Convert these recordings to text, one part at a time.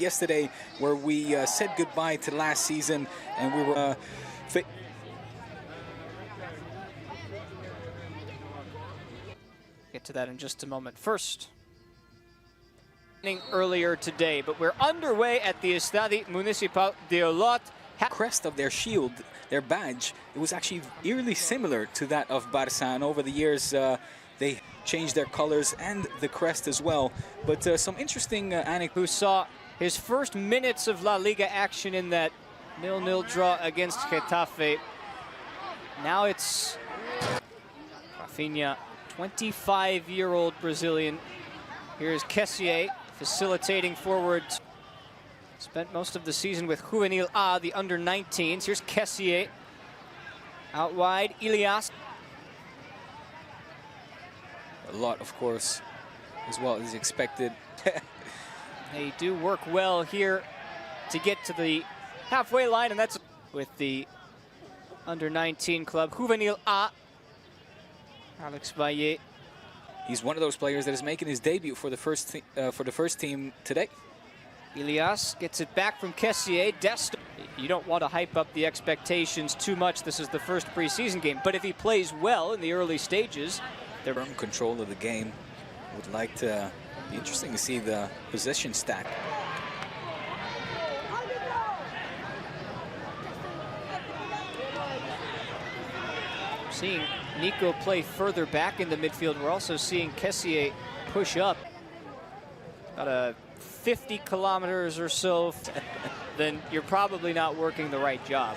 yesterday, where we said goodbye to last season, and we were get to that in just a moment. First, earlier today, but we're underway at the Estadio Municipal de Ulot. Crest of their shield, their badge, it was actually eerily similar to that of Barça, and over the years they changed their colors and the crest as well. But some interesting anecdotes. Who saw his first minutes of La Liga action in that 0-0 draw against Getafe. Now it's Rafinha, 25-year-old Brazilian. Here's Kessié facilitating forwards. Spent most of the season with Juvenil A, the under-19s. Here's Kessié. Out wide, Ilias. A lot, of course, as well as expected. They do work well here to get to the halfway line, and that's with the under-19 club, Juvenil A. Alex Valle. He's one of those players that is making his debut for the first team today. Ilias gets it back from Kessié. You don't want to hype up the expectations too much. This is the first preseason game. But if he plays well in the early stages, they're in control of the game. Would like to be interesting to see the possession stack. Seeing Nico play further back in the midfield. We're also seeing Kessié push up. About a 50 kilometers or so, then you're probably not working the right job.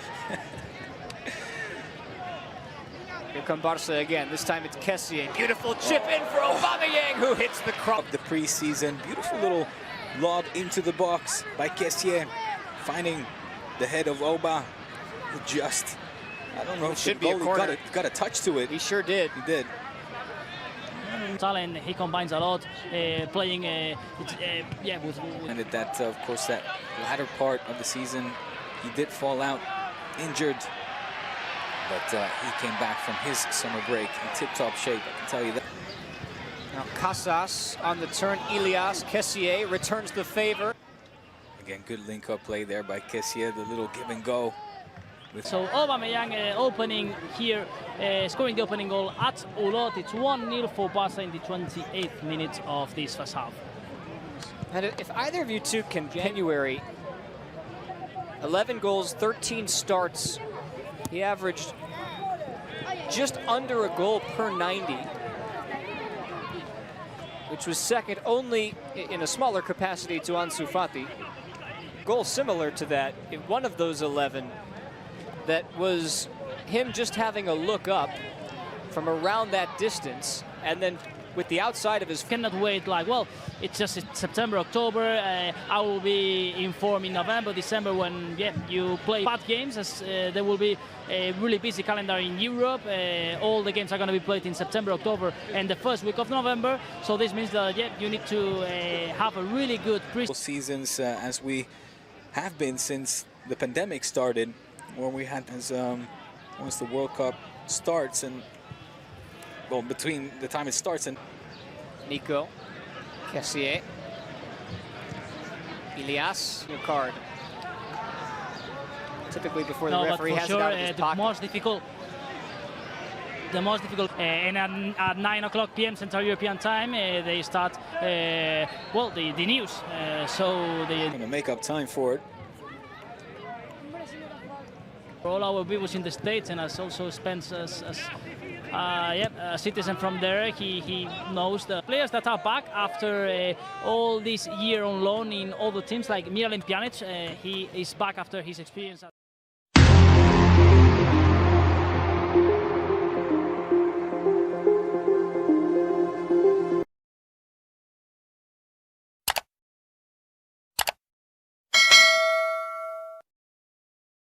Here come Barca again. This time it's Kessié. Beautiful chip in for Aubameyang, who hits the crop. The preseason, beautiful little lob into the box by Kessié, finding the head of Oba. Just, I don't know if should be a corner. Got a touch to it. He sure did. He did. Talent, he combines a lot, playing yeah, with and at that, of course, that latter part of the season, he did fall out injured, but he came back from his summer break in tip-top shape, I can tell you that. Now Casas on the turn, Ilias, Kessié returns the favor. Again, good link-up play there by Kessié, the little give and go. So Aubameyang opening here, scoring the opening goal at Ulot. It's 1-0 for Barca in the 28th minute of this first half. And if either of you two can, January, 11 goals, 13 starts. He averaged just under a goal per 90, which was second only in a smaller capacity to Ansu Fati. Goal similar to that in one of those 11. That was him just having a look up from around that distance, and then with the outside of his... Cannot wait, like, well, it's just September, October. I will be informed in November, December when, yeah, you play bad games, as there will be a really busy calendar in Europe. All the games are going to be played in September, October, and the first week of November. So this means that, yeah, you need to have a really good seasons, as we have been since the pandemic started. Where we had as once the World Cup starts, and well, between the time it starts and Nico, Kessié, Ilias, your card. Typically before the referee has it out of his pocket. The most difficult, and at 9 o'clock p.m. Central European time, they start well the news. So they going to make up time for it. All our viewers in the States, and as also spends as a citizen from there, he knows the players that are back after all this year on loan in other teams, like Miralem Pjanic. He is back after his experience.